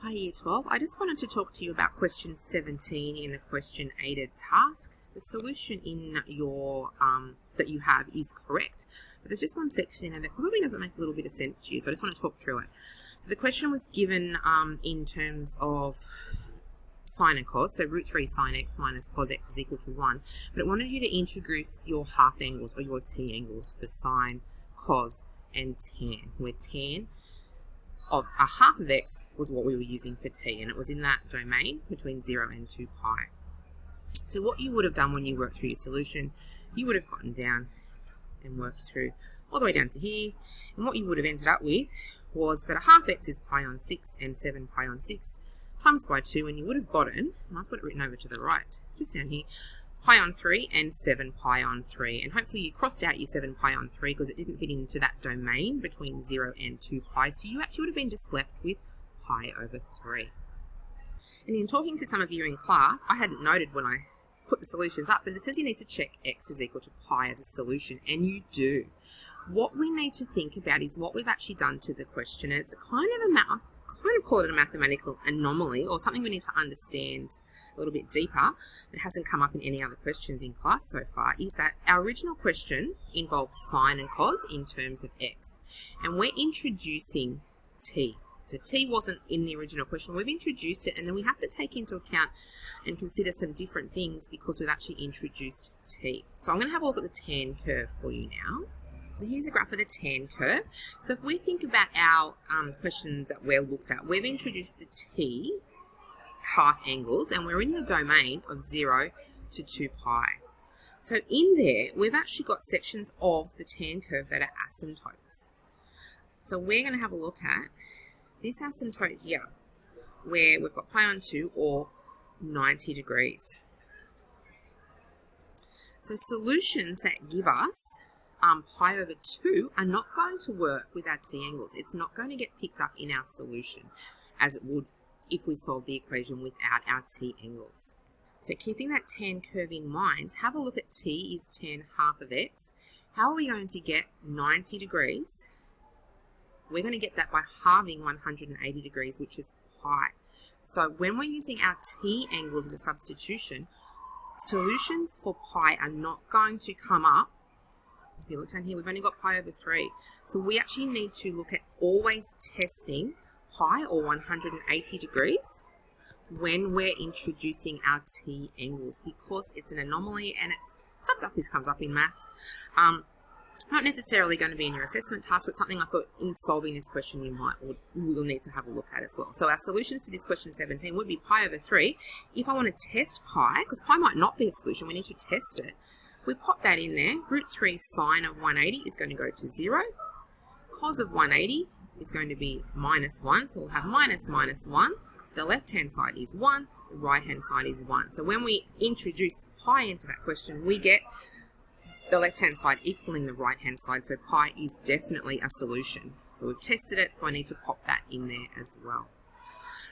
Hi Year 12, I just wanted to talk to you about question 17 in the question aided task. The solution in your that you have is correct, but there's just one section in there that probably doesn't make a little bit of sense to you, so I just want to talk through it. So the question was given in terms of sine and cos, so root 3 sine x minus cos x is equal to 1, but it wanted you to introduce your half angles or your t angles for sine, cos and tan, where tan of a half of x was what we were using for t, and it was in that domain between 0 and 2 pi. So what you would have done when you worked through your solution, you would have gotten down and worked through all the way down to here, and what you would have ended up with was that a half x is pi on 6 and 7 pi on 6 times by 2, and you would have gotten, and I've got it written over to the right, just down here, pi on 3 and 7 pi on 3, and hopefully you crossed out your 7 pi on 3 because it didn't fit into that domain between 0 and 2 pi, so you actually would have been just left with pi over 3. And in talking to some of you in class, I hadn't noted when I put the solutions up, but it says you need to check x is equal to pi as a solution, and you do. What we need to think about is what we've actually done to the question, and it's kind of call it a mathematical anomaly, or something we need to understand a little bit deeper that hasn't come up in any other questions in class so far, is that our original question involves sine and cos in terms of x, and we're introducing t. So t wasn't in the original question, we've introduced it, and then we have to take into account and consider some different things because we've actually introduced t. So I'm going to have a look at the tan curve for you now. So here's a graph of the tan curve. So if we think about our question that we're looked at, we've introduced the t half angles, and we're in the domain of 0 to 2 pi. So in there, we've actually got sections of the tan curve that are asymptotes. So we're going to have a look at this asymptote here, where we've got pi on 2 or 90 degrees. So solutions that give us pi over 2 are not going to work with our t angles. It's not going to get picked up in our solution as it would if we solve the equation without our t angles. So keeping that tan curve in mind, have a look at t is tan half of x. How are we going to get 90 degrees? We're going to get that by halving 180 degrees, which is pi. So when we're using our t angles as a substitution, solutions for pi are not going to come up. If you look down here, we've only got pi over 3. So we actually need to look at always testing pi or 180 degrees when we're introducing our t angles, because it's an anomaly and it's stuff like this comes up in maths. Not necessarily going to be in your assessment task, but something like in solving this question you will need to have a look at as well. So our solutions to this question 17 would be pi over 3. If I want to test pi, because pi might not be a solution, we need to test it. We pop that in there. Root 3 sine of 180 is going to go to 0. Cos of 180 is going to be minus 1, so we'll have minus 1. So the left-hand side is 1, the right-hand side is 1. So when we introduce pi into that question, we get the left-hand side equaling the right-hand side, so pi is definitely a solution. So we've tested it, so I need to pop that in there as well.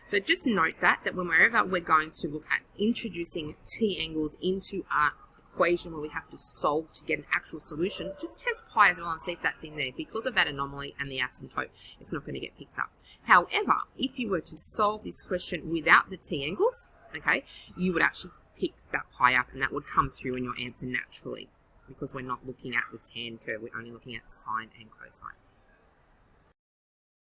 So just note that whenever we're going to look at introducing t angles into our equation where we have to solve to get an actual solution, just test pi as well and see if that's in there. Because of that anomaly and the asymptote, it's not going to get picked up. However, if you were to solve this question without the t angles, okay, you would actually pick that pi up, and that would come through in your answer naturally, because we're not looking at the tan curve, we're only looking at sine and cosine.